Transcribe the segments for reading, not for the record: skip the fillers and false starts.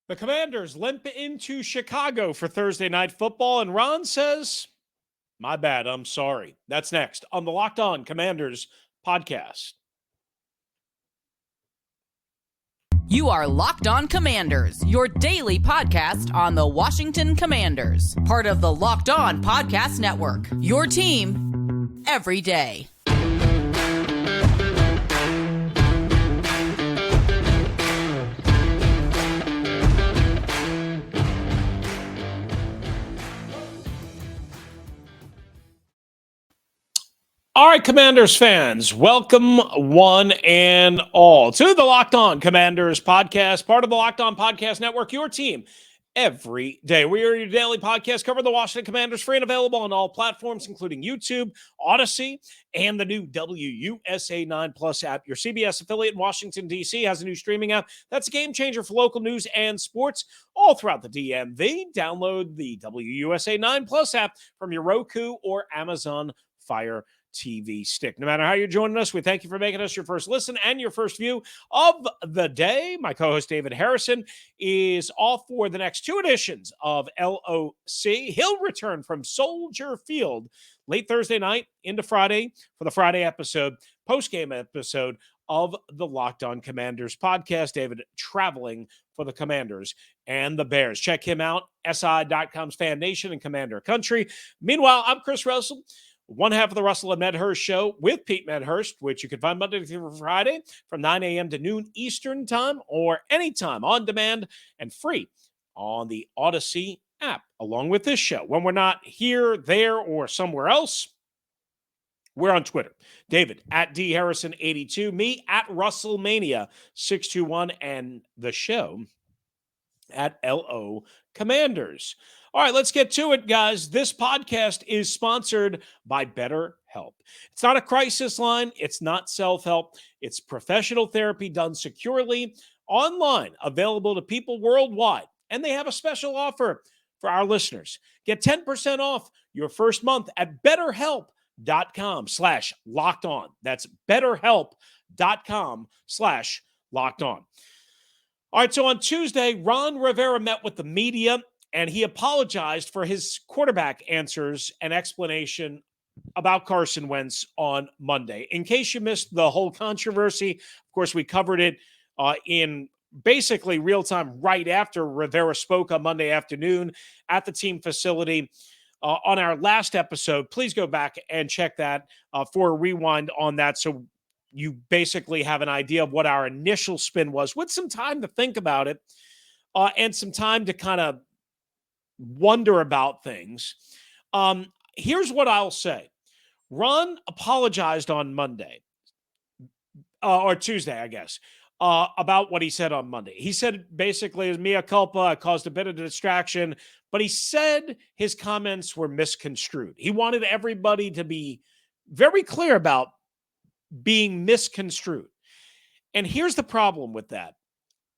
The Commanders limp into Chicago for Thursday Night Football, and Ron says, my bad, I'm sorry. That's next on the Locked On Commanders podcast. You are Locked On Commanders, your daily podcast on the Washington Commanders. Part of the Locked On Podcast Network, your team every day. All right, Commanders fans, welcome one and all to the Locked On Commanders podcast, part of the Locked On Podcast Network, your team every day. We are your daily podcast covering the Washington Commanders, free and available on all platforms, including YouTube, Audacy, and the new WUSA 9 Plus app. Your CBS affiliate in Washington, D.C. has a new streaming app that's a game changer for local news and sports all throughout the DMV. Download the WUSA 9 Plus app from your Roku or Amazon Fire TV stick. No matter how you're joining us, we thank you for making us your first listen and your first view of the day. My co-host David Harrison is off for the next two editions of LOC. He'll return from Soldier Field late Thursday night into Friday for the Friday episode, post-game episode of the Locked On Commanders podcast. David traveling for the Commanders and the Bears. Check him out, SI.com's Fan Nation and Commander Country. Meanwhile, I'm Chris Russell, one half of the Russell and Medhurst show with Pete Medhurst, which you can find Monday through Friday from 9 a.m. to noon Eastern time or anytime on demand and free on the Audacy app, along with this show. When we're not here, there, or somewhere else, we're on Twitter. David at DHarrison82, me at RussellMania621, and the show at LO Commanders. All right, let's get to it, guys. This podcast is sponsored by BetterHelp. It's not a crisis line. It's not self-help. It's professional therapy done securely, online, available to people worldwide. And they have a special offer for our listeners. Get 10% off your first month at BetterHelp.com/lockedon. That's BetterHelp.com/lockedon. All right, so on Tuesday, Ron Rivera met with the media, and he apologized for his quarterback answers and explanation about Carson Wentz on Monday. In case you missed the whole controversy, of course, we covered it in basically real time right after Rivera spoke on Monday afternoon at the team facility on our last episode. Please go back and check that for a rewind on that, so you basically have an idea of what our initial spin was, with some time to think about it and some time to kind of wonder about things. Here's what I'll say. Ron apologized on Monday, or Tuesday, I guess, about what he said on Monday. He said basically, it's mea culpa, I caused a bit of distraction, but he said his comments were misconstrued. He wanted everybody to be very clear about being misconstrued. And here's the problem with that.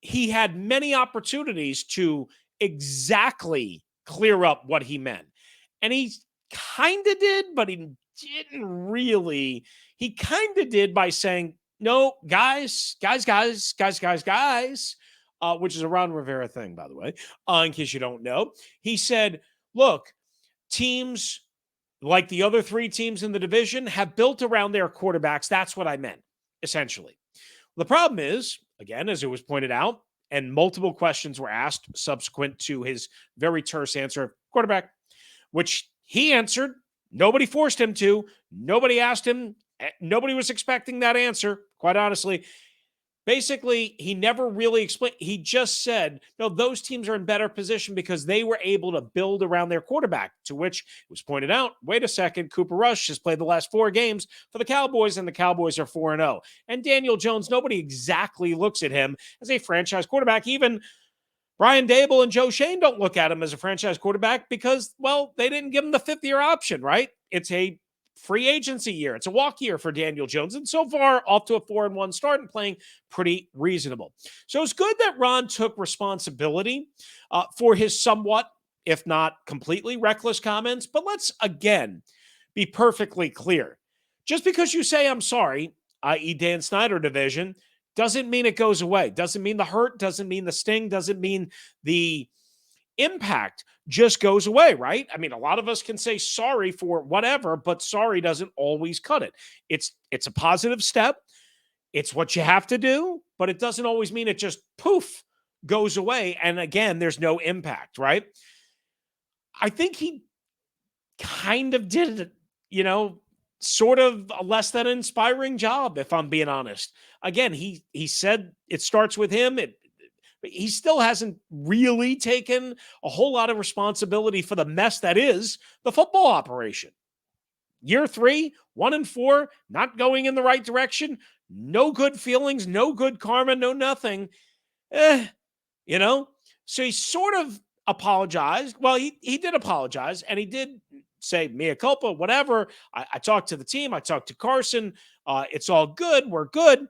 He had many opportunities to exactly clear up what he meant. And he kind of did, but he didn't really. He kind of did by saying, no, guys, which is a Ron Rivera thing, by the way, in case you don't know. He said, look, teams like the other three teams in the division have built around their quarterbacks. That's what I meant, essentially. The problem is, again, as it was pointed out, and multiple questions were asked subsequent to his very terse answer of quarterback, which he answered. Nobody forced him to. Nobody asked him. Nobody was expecting that answer, quite honestly. Basically, he never really explained. He just said, no, those teams are in better position because they were able to build around their quarterback, to which it was pointed out, wait a second, Cooper Rush has played the last 4 games for the Cowboys, and the Cowboys are 4-0. And Daniel Jones, nobody exactly looks at him as a franchise quarterback. Even Brian Dable and Joe Shane don't look at him as a franchise quarterback because, well, they didn't give him the 5th-year option, right? It's a free agency year. It's a walk year for Daniel Jones. And so far, off to a 4-1 start and playing pretty reasonable. So it's good that Ron took responsibility for his somewhat, if not completely, reckless comments. But let's, again, be perfectly clear. Just because you say I'm sorry, i.e. Dan Snyder division, doesn't mean it goes away. Doesn't mean the hurt, doesn't mean the sting, doesn't mean the impact just goes away, right? I mean, a lot of us can say sorry for whatever, but sorry doesn't always cut it. It's a positive step. It's what you have to do, but it doesn't always mean it just poof goes away. And again, there's no impact, right? I think he kind of did it, sort of a less than inspiring job, if I'm being honest. Again, he said it starts with him. He still hasn't really taken a whole lot of responsibility for the mess that is the football operation. Year 3, 1-4, not going in the right direction, no good feelings, no good karma, no nothing. So he sort of apologized. Well, he did apologize, and he did say mea culpa, whatever. I talked to the team. I talked to Carson. It's all good. We're good.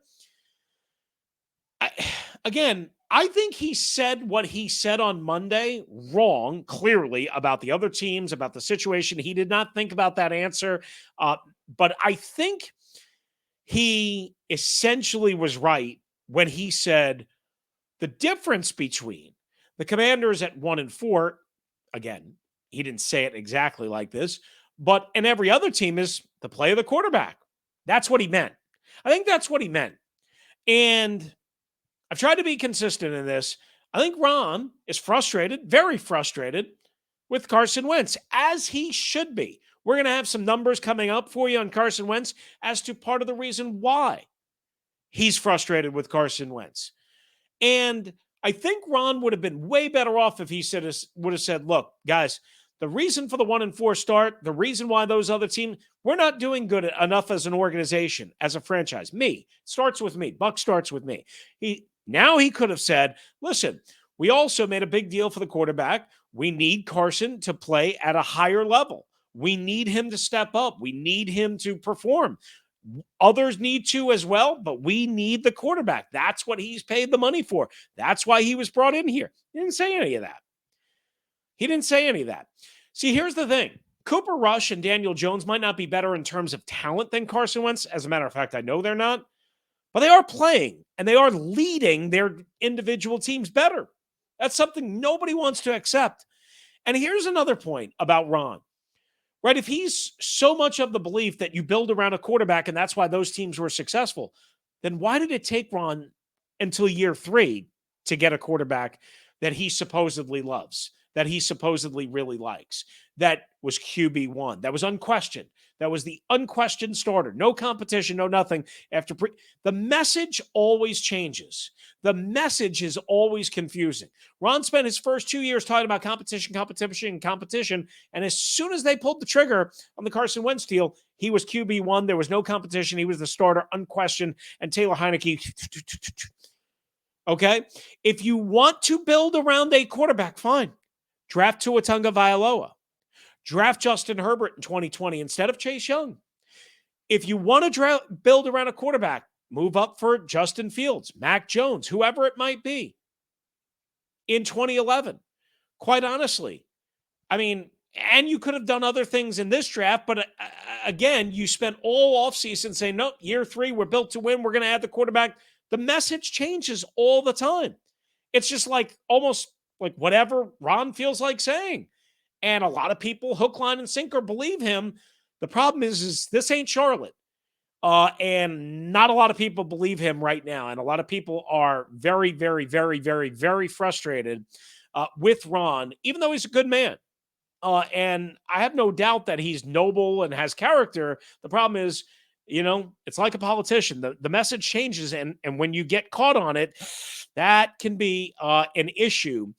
I think he said what he said on Monday wrong, clearly, about the other teams, about the situation. He did not think about that answer. But I think he essentially was right when he said the difference between the Commanders at 1-4, again, he didn't say it exactly like this, but and every other team is the play of the quarterback. That's what he meant. I think that's what he meant. And I've tried to be consistent in this. I think Ron is frustrated, very frustrated with Carson Wentz, as he should be. We're going to have some numbers coming up for you on Carson Wentz as to part of the reason why he's frustrated with Carson Wentz. And I think Ron would have been way better off if he would have said, look, guys, the reason for the 1-4 start, the reason why those other teams, we're not doing good enough as an organization, as a franchise. Me. Starts with me. Buck starts with me. Now he could have said, listen, we also made a big deal for the quarterback. We need Carson to play at a higher level. We need him to step up. We need him to perform. Others need to as well, but we need the quarterback. That's what he's paid the money for. That's why he was brought in here. He didn't say any of that. See, here's the thing. Cooper Rush and Daniel Jones might not be better in terms of talent than Carson Wentz. As a matter of fact, I know they're not. But they are playing, and they are leading their individual teams better. That's something nobody wants to accept. And here's another point about Ron. Right? If he's so much of the belief that you build around a quarterback and that's why those teams were successful, then why did it take Ron until year 3 to get a quarterback that he supposedly loves, that he supposedly really likes, that was QB1, that was unquestioned, that was the unquestioned starter, no competition, no nothing. The message always changes. The message is always confusing. Ron spent his first 2 years talking about competition, and as soon as they pulled the trigger on the Carson Wentz deal, he was QB1, there was no competition, he was the starter, unquestioned, and Taylor Heineke. Okay? If you want to build around a quarterback, fine. Draft Tua Tagovailoa. Draft Justin Herbert in 2020 instead of Chase Young. If you want to build around a quarterback, move up for Justin Fields, Mac Jones, whoever it might be in 2011. Quite honestly, I mean, and you could have done other things in this draft, but again, you spent all offseason saying, nope, year 3, we're built to win. We're going to add the quarterback. The message changes all the time. It's just like almost like whatever Ron feels like saying. And a lot of people, hook, line, and sinker, believe him. The problem is this ain't Charlotte. And not a lot of people believe him right now. And a lot of people are very, very, very, very, very frustrated with Ron, even though he's a good man. And I have no doubt that he's noble and has character. The problem is, it's like a politician. The message changes. And when you get caught on it, that can be an issue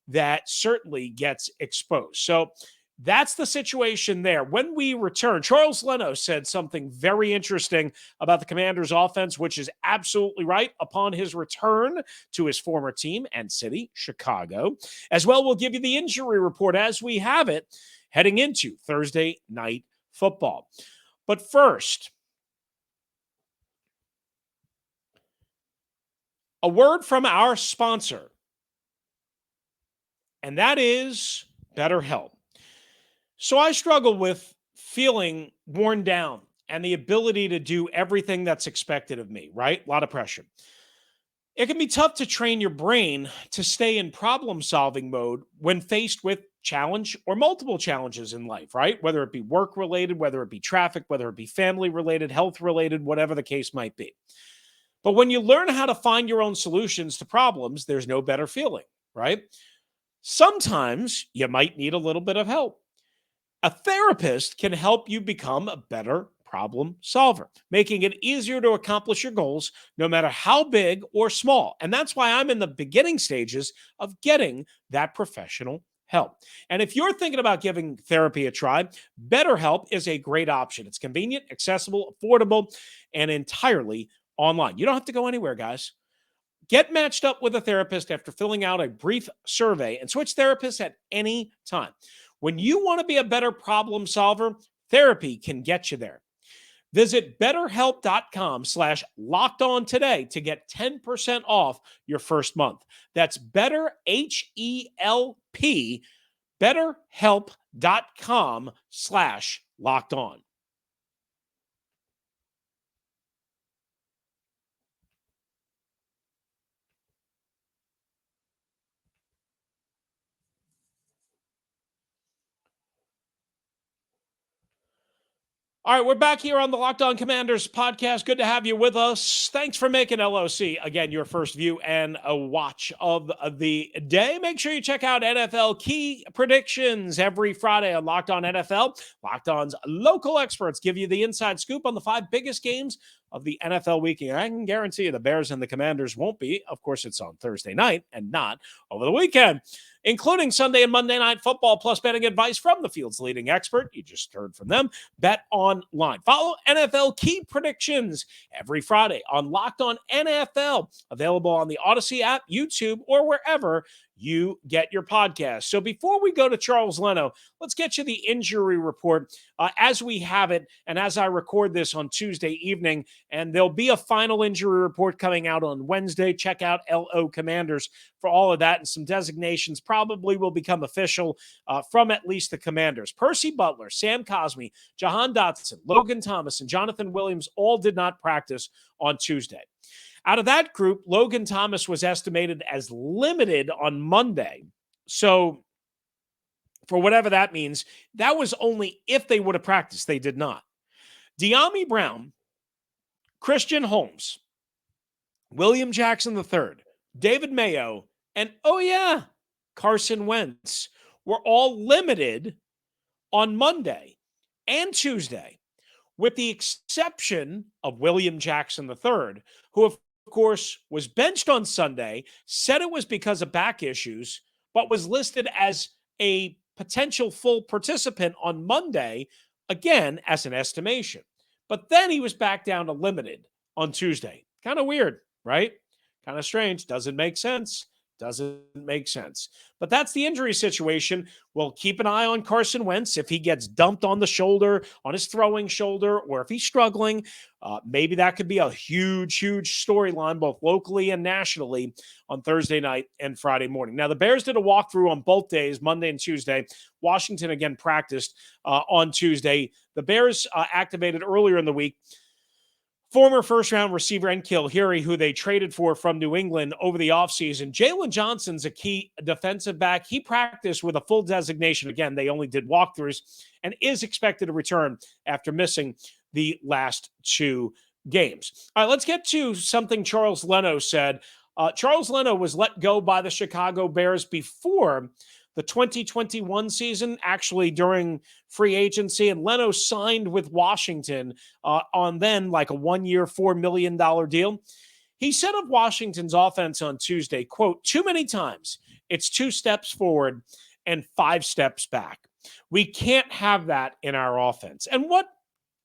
that certainly gets exposed. So that's the situation there. When we return, Charles Leno said something very interesting about the Commanders' offense, which is absolutely right, upon his return to his former team and city, Chicago. As well, we'll give you the injury report as we have it heading into Thursday Night Football. But first, a word from our sponsor, and that is BetterHelp. So I struggle with feeling worn down and the ability to do everything that's expected of me, right? A lot of pressure. It can be tough to train your brain to stay in problem-solving mode when faced with challenge or multiple challenges in life, right? Whether it be work-related, whether it be traffic, whether it be family-related, health-related, whatever the case might be. But when you learn how to find your own solutions to problems, there's no better feeling, right? Sometimes you might need a little bit of help. A therapist can help you become a better problem solver, making it easier to accomplish your goals, no matter how big or small. And that's why I'm in the beginning stages of getting that professional help. And if you're thinking about giving therapy a try, BetterHelp is a great option. It's convenient, accessible, affordable, and entirely online. You don't have to go anywhere, guys. Get matched up with a therapist after filling out a brief survey and switch therapists at any time. When you want to be a better problem solver, therapy can get you there. Visit betterhelp.com/lockedon today to get 10% off your first month. That's BetterHelp, betterhelp.com/lockedon. All right, we're back here on the Locked On Commanders podcast. Good to have you with us. Thanks for making LOC, again, your first view and a watch of the day. Make sure you check out NFL Key Predictions every Friday on Locked On NFL. Locked On's local experts give you the inside scoop on the 5 biggest games of the NFL weekend. I can guarantee you the Bears and the Commanders won't be. Of course, it's on Thursday night and not over the weekend, including Sunday and Monday Night Football, plus betting advice from the field's leading expert. You just heard from them. Bet online. Follow NFL Key Predictions every Friday on Locked On NFL, available on the Audacy app, YouTube, or wherever you get your podcast. So before we go to Charles Leno, let's get you the injury report as we have it and as I record this on Tuesday evening. And there'll be a final injury report coming out on Wednesday. Check out LO Commanders for all of that, and some designations probably will become official from at least the Commanders. Percy Butler, Sam Cosmi, Jahan Dotson, Logan Thomas, and Jonathan Williams all did not practice on Tuesday. Out of that group, Logan Thomas was estimated as limited on Monday. So for whatever that means, that was only if they would have practiced. They did not. De'Ami Brown, Christian Holmes, William Jackson III, David Mayo, and Carson Wentz were all limited on Monday and Tuesday, with the exception of William Jackson III, who, of course, was benched on Sunday, said it was because of back issues, but was listed as a potential full participant on Monday, again, as an estimation. But then he was back down to limited on Tuesday. Kind of weird, right? Kind of strange. Doesn't make sense. Doesn't make sense. But that's the injury situation. We'll keep an eye on Carson Wentz. If he gets dumped on the shoulder, on his throwing shoulder, or if he's struggling, maybe that could be a huge, huge storyline, both locally and nationally, on Thursday night and Friday morning. Now, the Bears did a walkthrough on both days, Monday and Tuesday. Washington, again, practiced on Tuesday. The Bears activated earlier in the week former first-round receiver N'Keal Harry, who they traded for from New England over the offseason. Jalen Johnson's a key defensive back. He practiced with a full designation. Again, they only did walkthroughs, and is expected to return after missing the last 2 games. All right, let's get to something Charles Leno said. Charles Leno was let go by the Chicago Bears before the 2021 season, actually during free agency, and Leno signed with Washington on then like a 1-year, $4 million deal. He said of Washington's offense on Tuesday, quote, "Too many times it's 2 steps forward and 5 steps back. We can't have that in our offense." And what,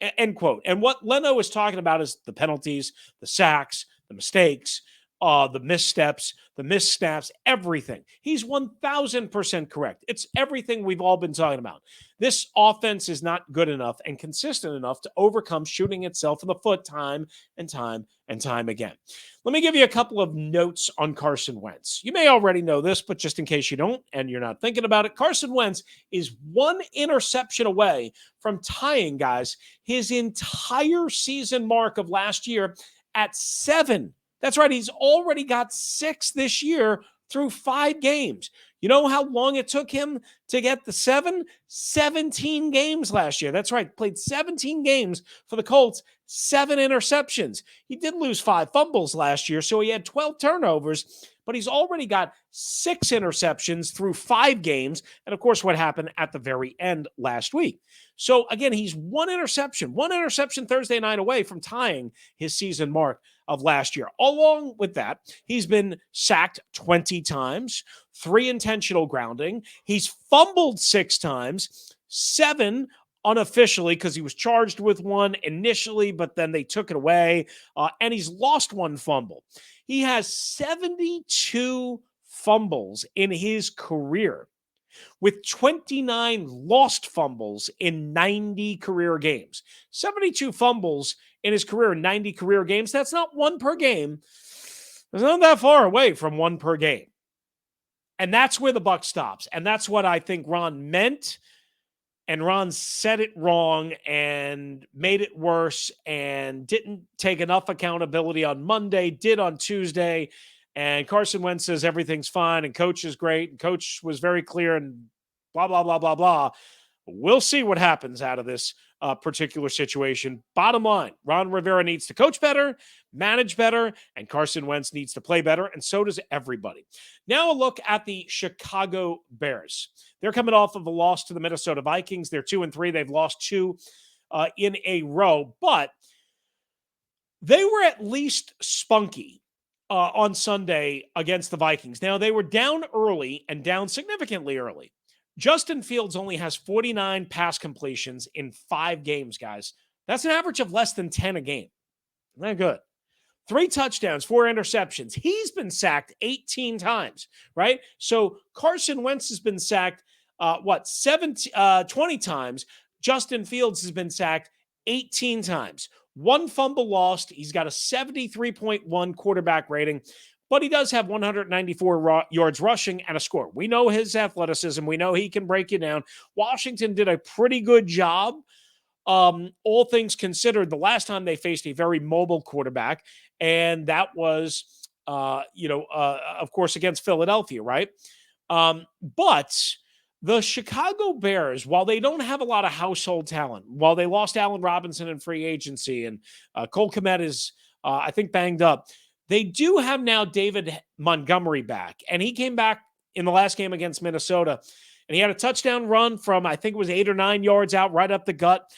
end quote. And what Leno is talking about is the penalties, the sacks, the mistakes, the missteps, the missnaps, everything. He's 1,000% correct. It's everything we've all been talking about. This offense is not good enough and consistent enough to overcome shooting itself in the foot time and time and time again. Let me give you a couple of notes on Carson Wentz. You may already know this, but just in case you don't and you're not thinking about it, Carson Wentz is 1 interception away from tying, guys, his entire season mark of last year at 7 That's right. He's already got 6 this year through 5 games. You know how long it took him to get the 7? 17 games last year. That's right. Played 17 games for the Colts, 7 interceptions. He did lose 5 fumbles last year, so he had 12 turnovers, but he's already got 6 interceptions through 5 games. And of course, what happened at the very end last week. So again, he's one interception Thursday night away from tying his season mark of last year. Along with that, he's been sacked 20 times, 3 intentional grounding. He's fumbled 6 times, 7 unofficially because he was charged with 1 initially, but then they took it away, and he's lost 1 fumble. He has 72 fumbles in his career, with 29 lost fumbles in 90 career games. 72 fumbles in his career in 90 career games. That's not 1 per game. It's not that far away from 1 per game. And that's where the buck stops. And that's what I think Ron meant. And Ron said it wrong and made it worse and didn't take enough accountability on Monday, did on Tuesday. And Carson Wentz says everything's fine and coach is great. And coach was very clear and blah, blah, blah, blah, blah. We'll see what happens out of this particular situation. Bottom line, Ron Rivera needs to coach better, manage better, and Carson Wentz needs to play better, and so does everybody. Now a look at the Chicago Bears. They're coming off of a loss to the Minnesota Vikings. They're 2-3. They've lost 2 in a row, but they were at least spunky on Sunday against the Vikings. Now, they were down early and down significantly early. Justin Fields only has 49 pass completions in 5 games, guys. That's an average of less than 10 a game. Not good. 3 touchdowns, 4 interceptions. He's been sacked 18 times, right? So Carson Wentz has been sacked, 20 times. Justin Fields has been sacked 18 times. 1 fumble lost. He's got a 73.1 quarterback rating, but he does have 194 yards rushing and a score. We know his athleticism. We know he can break you down. Washington did a pretty good job, all things considered, the last time they faced a very mobile quarterback, and that was, of course, against Philadelphia, right? But the Chicago Bears, while they don't have a lot of household talent, while they lost Allen Robinson in free agency and Cole Kmet is, I think, banged up, they do have now David Montgomery back. And he came back in the last game against Minnesota, and he had a touchdown run from, I think it was 8 or 9 yards out right up the gut,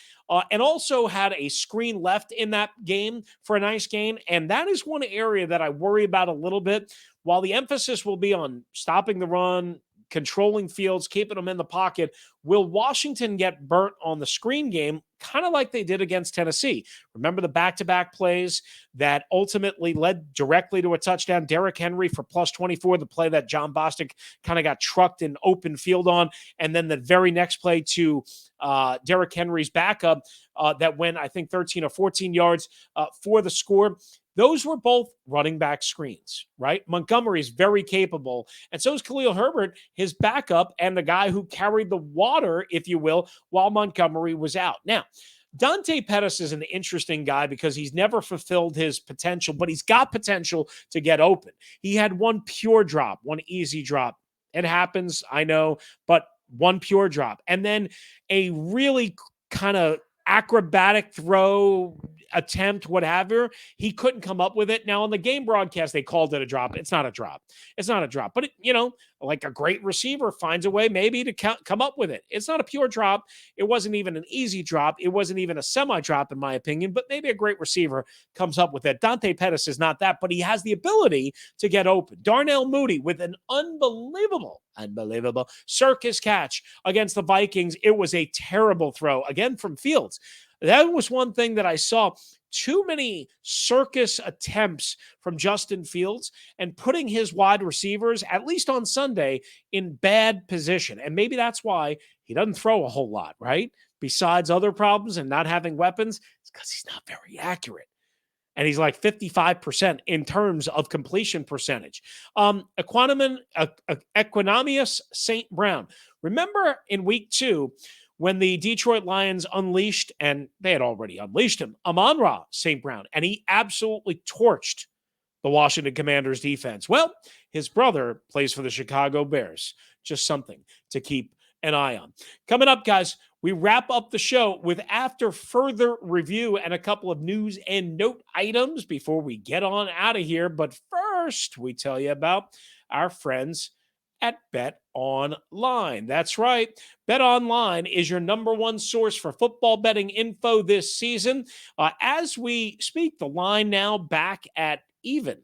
and also had a screen left in that game for a nice gain. And that is one area that I worry about a little bit. While the emphasis will be on stopping the run, controlling Fields, keeping them in the pocket, will Washington get burnt on the screen game, kind of like they did against Tennessee? Remember the back-to-back plays that ultimately led directly to a touchdown? Derrick Henry for plus 24, the play that John Bostic kind of got trucked in open field on, and then the very next play to Derrick Henry's backup that went, I think, 13 or 14 yards for the score. Those were both running back screens, right? Montgomery is very capable, and so is Khalil Herbert, his backup, and the guy who carried the water, if you will, while Montgomery was out. Now, Dante Pettis is an interesting guy because he's never fulfilled his potential, but he's got potential to get open. He had 1 pure drop, 1 easy drop. It happens, I know, but 1 pure drop. And then a really kind of acrobatic throw attempt, what have you. He couldn't come up with it. Now on the game broadcast, they called it a drop. It's not a drop. It's not a drop. But, like a great receiver finds a way maybe to come up with it. It's not a pure drop. It wasn't even an easy drop. It wasn't even a semi-drop, in my opinion, but maybe a great receiver comes up with it. Dante Pettis is not that, but he has the ability to get open. Darnell Mooney with an unbelievable circus catch against the Vikings. It was a terrible throw, again, from Fields. That was one thing that I saw. Too many circus attempts from Justin Fields and putting his wide receivers, at least on Sunday, in bad position. And maybe that's why he doesn't throw a whole lot, right? Besides other problems and not having weapons, it's because he's not very accurate. And he's like 55% in terms of completion percentage. Equanimous St. Brown. Remember in week 2, when the Detroit Lions unleashed, and they had already unleashed him, Amon-Ra St. Brown, and he absolutely torched the Washington Commanders defense? Well, his brother plays for the Chicago Bears. Just something to keep an eye on. Coming up, guys, we wrap up the show with after further review and a couple of news and note items before we get on out of here. But first, we tell you about our friends at Bet Online. That's right. Bet Online is your number one source for football betting info this season. As we speak, the line now back at even.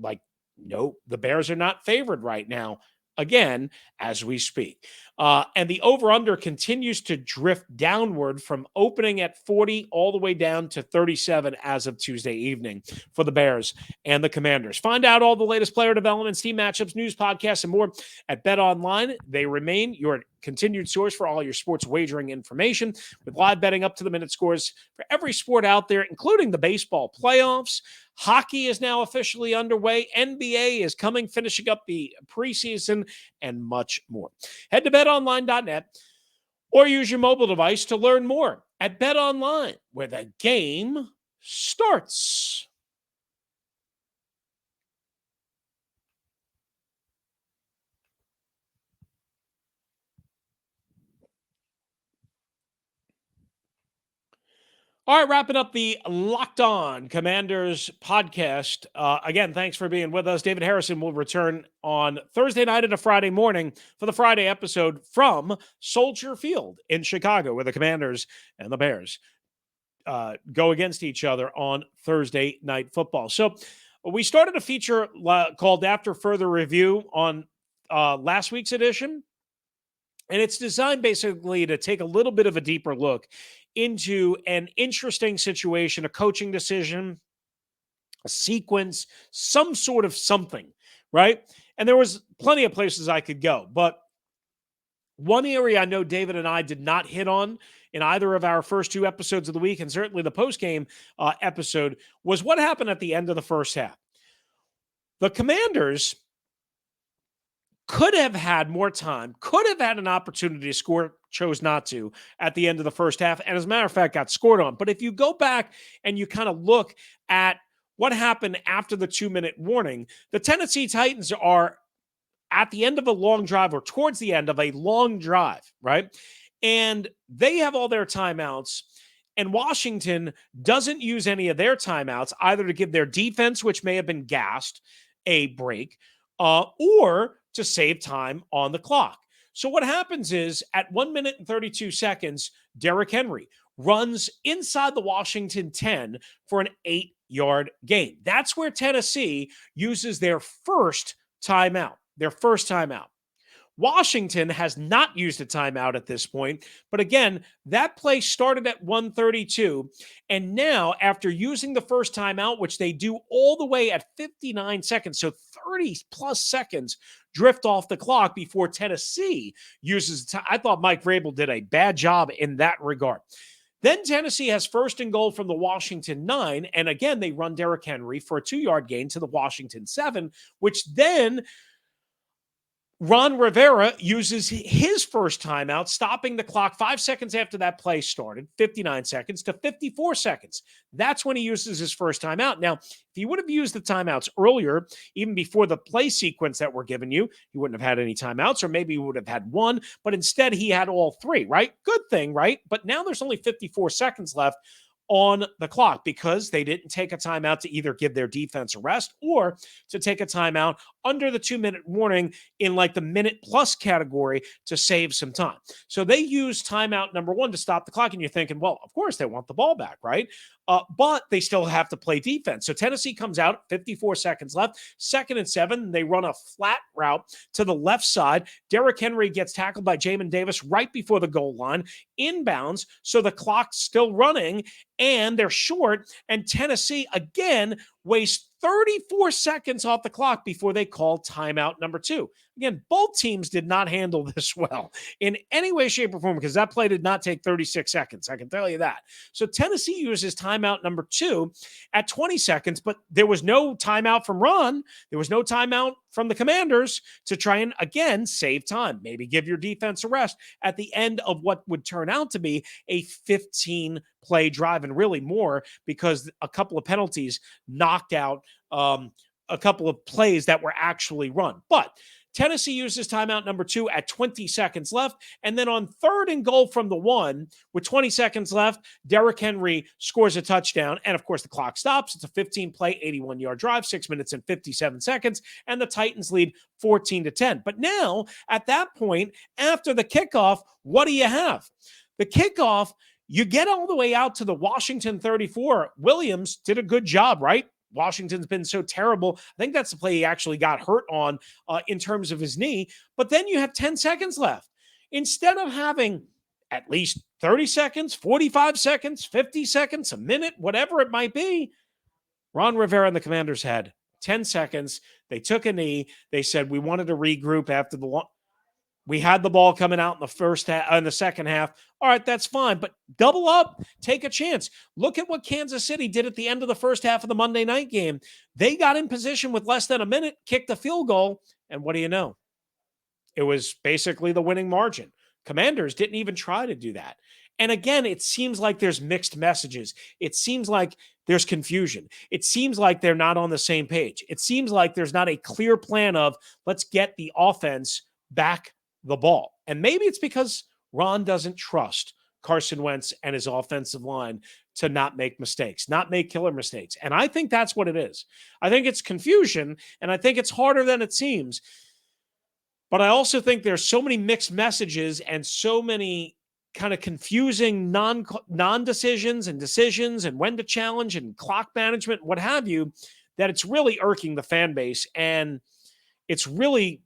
Like, no, the Bears are not favored right now. Again, as we speak. And the over-under continues to drift downward from opening at 40 all the way down to 37 as of Tuesday evening for the Bears and the Commanders. Find out all the latest player developments, team matchups, news, podcasts, and more at Bet Online. They remain your continued source for all your sports wagering information with live betting up to the minute scores for every sport out there, including the baseball playoffs. Hockey is now officially underway. NBA is coming, finishing up the preseason, and much more. Head to betonline.net or use your mobile device to learn more at BetOnline, where the game starts. All right, wrapping up the Locked On Commanders podcast. Again, thanks for being with us. David Harrison will return on Thursday night and a Friday morning for the Friday episode from Soldier Field in Chicago, where the Commanders and the Bears go against each other on Thursday Night Football. So we started a feature called After Further Review on last week's edition, and it's designed basically to take a little bit of a deeper look into an interesting situation, a coaching decision, a sequence, some sort of something, right? And there was plenty of places I could go, but one area I know David and I did not hit on in either of our first two episodes of the week, and certainly the post-game episode, was what happened at the end of the first half. The Commanders could have had more time, could have had an opportunity to score, chose not to at the end of the first half, and as a matter of fact, got scored on. But if you go back and you kind of look at what happened after the 2-minute warning, the Tennessee Titans are at the end of a long drive or towards the end of a long drive, right? And they have all their timeouts, and Washington doesn't use any of their timeouts either to give their defense, which may have been gassed, a break, or to save time on the clock. So what happens is at 1 minute and 32 seconds, Derrick Henry runs inside the Washington 10 for an 8-yard gain. That's where Tennessee uses their first timeout. Washington has not used a timeout at this point, but again, that play started at 1:32, and now after using the first timeout, which they do all the way at 59 seconds, so 30 plus seconds drift off the clock before Tennessee uses I thought Mike Vrabel did a bad job in that regard. Then Tennessee has first and goal from the Washington 9, and again, they run Derrick Henry for a 2-yard gain to the Washington 7, which then Ron Rivera uses his first timeout, stopping the clock 5 seconds after that play started, 59 seconds to 54 seconds. That's when he uses his first timeout. Now, if he would have used the timeouts earlier, even before the play sequence that we're giving you, he wouldn't have had any timeouts, or maybe he would have had one, but instead he had all three, right? Good thing, right? But now there's only 54 seconds left on the clock because they didn't take a timeout to either give their defense a rest or to take a timeout under the 2-minute warning in like the minute plus category to save some time. So they use timeout number 1 to stop the clock. And you're thinking, well, of course they want the ball back, right? But they still have to play defense. So Tennessee comes out, 54 seconds left, 2nd and 7. They run a flat route to the left side. Derrick Henry gets tackled by Jamin Davis right before the goal line, inbounds. So the clock's still running and they're short. And Tennessee again wastes 34 seconds off the clock before they call timeout number 2. Again, both teams did not handle this well in any way, shape, or form because that play did not take 36 seconds. I can tell you that. So Tennessee uses timeout number 2 at 20 seconds, but there was no timeout from Ron. There was no timeout from the Commanders to try and, again, save time. Maybe give your defense a rest at the end of what would turn out to be a 15-play drive, and really more because a couple of penalties knocked out a couple of plays that were actually run. But Tennessee uses timeout number 2 at 20 seconds left. And then on 3rd and goal from the 1, with 20 seconds left, Derrick Henry scores a touchdown. And of course, the clock stops. It's a 15-play, 81-yard drive, 6 minutes and 57 seconds. And the Titans lead 14-10. But now, at that point, after the kickoff, what do you have? The kickoff, you get all the way out to the Washington 34. Williams did a good job, right? Washington's been so terrible. I think that's the play he actually got hurt on in terms of his knee. But then you have 10 seconds left. Instead of having at least 30 seconds, 45 seconds, 50 seconds, a minute, whatever it might be, Ron Rivera and the Commanders had 10 seconds. They took a knee. They said, we wanted to regroup after we had the ball coming out in the first half, in the second half. All right, that's fine, but double up, take a chance. Look at what Kansas City did at the end of the first half of the Monday night game. They got in position with less than a minute, kicked a field goal, and what do you know? It was basically the winning margin. Commanders didn't even try to do that. And again, it seems like there's mixed messages. It seems like there's confusion. It seems like they're not on the same page. It seems like there's not a clear plan of let's get the offense back the ball. And maybe it's because Ron doesn't trust Carson Wentz and his offensive line to not make mistakes, not make killer mistakes. And I think that's what it is. I think it's confusion, and I think it's harder than it seems. But I also think there's so many mixed messages and so many kind of confusing non-decisions and decisions and when to challenge and clock management, what have you, that it's really irking the fan base. And it's really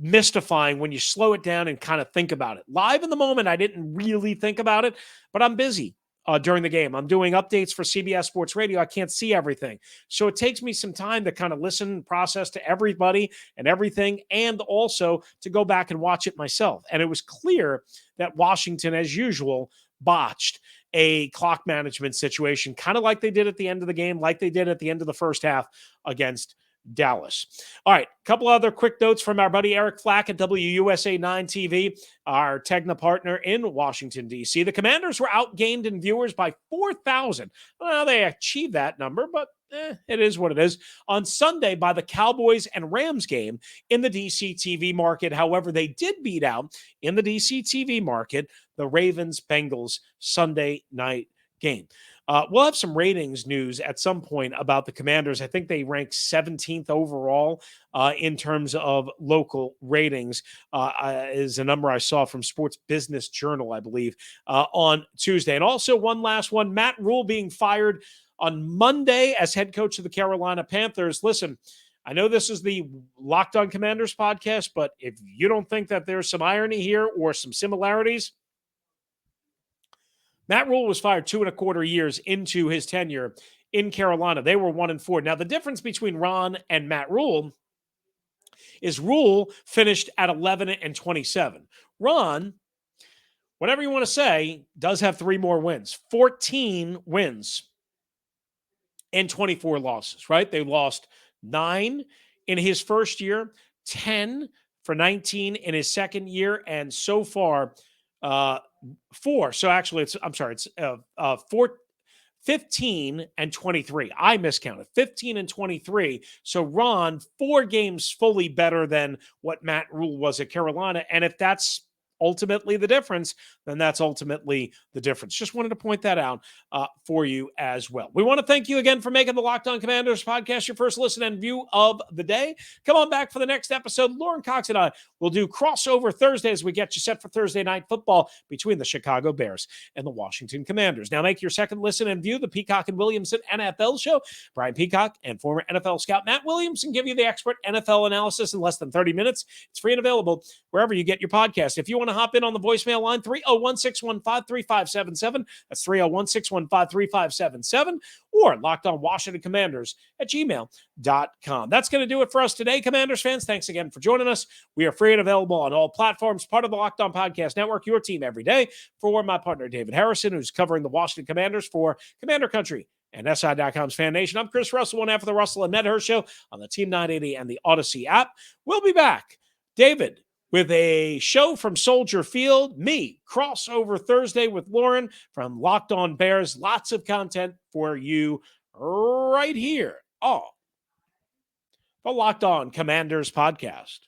mystifying when you slow it down and kind of think about it. Live in the moment, I didn't really think about it, but I'm busy during the game. I'm doing updates for CBS Sports Radio. I can't see everything. So it takes me some time to kind of listen and process to everybody and everything, and also to go back and watch it myself. And it was clear that Washington, as usual, botched a clock management situation, kind of like they did at the end of the game, like they did at the end of the first half against Dallas. All right, a couple other quick notes from our buddy Eric Flack at WUSA 9 TV, our Tegna partner in Washington, D.C. The Commanders were outgained in viewers by 4,000. Well, they achieved that number, but it is what it is. On Sunday by the Cowboys and Rams game in the DC TV market. However, they did beat out in the DC TV market the Ravens-Bengals Sunday night game. We'll have some ratings news at some point about the Commanders. I think they ranked 17th overall in terms of local ratings, is a number I saw from Sports Business Journal, I believe, on Tuesday. And also one last one, Matt Rule being fired on Monday as head coach of the Carolina Panthers. Listen, I know this is the Locked On Commanders podcast, but if you don't think that there's some irony here or some similarities, Matt Rule was fired 2.25 years into his tenure in Carolina. They were 1-4. Now, the difference between Ron and Matt Rule is Rule finished at 11-27. Ron, whatever you want to say, does have 3 more wins. 14 wins and 24 losses, right? They lost 9 in his first year, 10 for 19 in his second year, and so far, 4. So actually, it's 15-23. I miscounted 15-23. So Ron, 4 games fully better than what Matt Rule was at Carolina. And if that's ultimately the difference, then that's ultimately the difference. Just wanted to point that out for you as well. We want to thank you again for making the Locked On Commanders podcast your first listen and view of the day. Come on back for the next episode. Lauren Cox and I will do crossover Thursday as we get you set for Thursday night football between the Chicago Bears and the Washington Commanders. Now make your second listen and view the Peacock and Williamson NFL show. Brian Peacock and former NFL scout Matt Williamson give you the expert NFL analysis in less than 30 minutes. It's free and available wherever you get your podcast. If you want to hop in on the voicemail line, 301-615-3577. That's 301-615-3577, or lockedonwashingtoncommanders@gmail.com. That's going to do it for us today, Commanders fans. Thanks again for joining us. We are free and available on all platforms, part of the Locked On Podcast Network, your team every day. For my partner, David Harrison, who's covering the Washington Commanders for Commander Country and SI.com's Fan Nation. I'm Chris Russell, one half of the Russell and Medhurst show on the Team 980 and the Audacy app. We'll be back, David, with a show from Soldier Field, me, crossover Thursday with Lauren from Locked On Bears. Lots of content for you right here. the Locked On Commanders podcast.